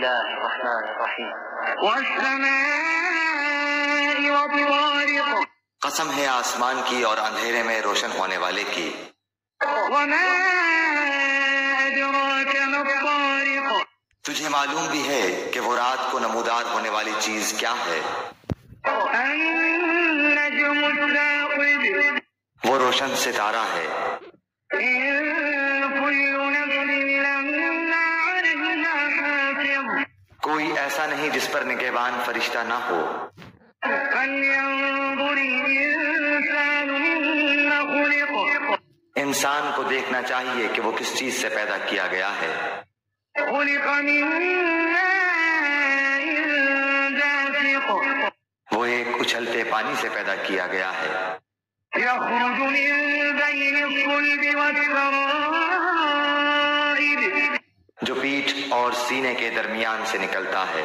الله الرحمن الرحيم والسماء والطارق قسم ہے آسمان کی اور اندھیرے میں روشن ہونے والے کی. وما أدراك ما الطارق تجھے معلوم بھی ہے کہ وہ رات کو نمودار ہونے والی چیز کیا ہے؟ النجم الثاقب وہ روشن ستارہ ہے. إن كل نفس لما عليها حافظ کوئی ایسا نہیں جس پر نگہبان فرشتہ نہ ہو. فلينظر الإنسان مما خلق انسان کو دیکھنا چاہیے کہ وہ کس چیز سے پیدا کیا گیا ہے. خلق من ماء دافق وہ ایک اچھلتے پانی سے پیدا کیا گیا ہے يخرج من بين الصلب والترائب جو پیٹھ اور سینے کے درمیان سے نکلتا ہے.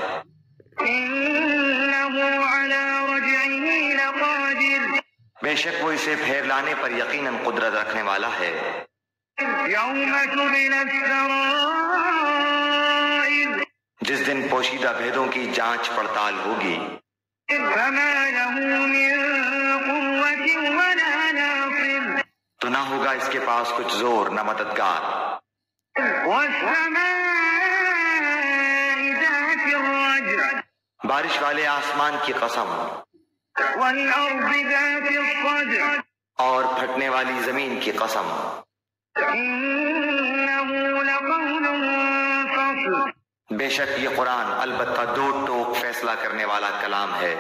إنه على رجعه لقادر بے شک وہ اسے پھیر لانے پر یقیناً قدرت رکھنے والا ہے. يوم تبلى السرائر جس دن پوشیدہ بھیدوں کی جانچ پڑتال ہوگی. فما له من قوة ولا ناصر تو نہ ہوگا اس کے پاس کچھ زور نہ مددگار. والسماء ذات الرجع بارش والے آسمان کی قسم والأرض ذات الصدع اور پھٹنے والی زمین کی قسم. إنه لقول فصل بے شک یہ قرآن البتہ دو ٹوک فیصلہ کرنے والا کلام ہے.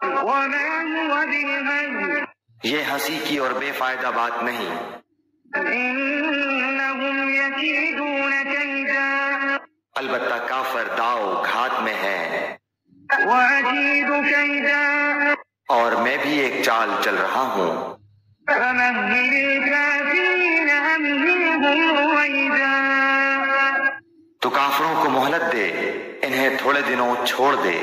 وما هو بالهزل یہ ہنسی کی اور بے فائدہ بات نہیں. إنهم يكيدون كيدا البتہ کافر داؤ گھات میں ہے وأكيد كيدا اور میں بھی ایک چال چل رہا ہوں. فمهل الكافرين أمهلهم رويدا تو کافروں کو مہلت دے، انہیں تھوڑے دنوں چھوڑ دے.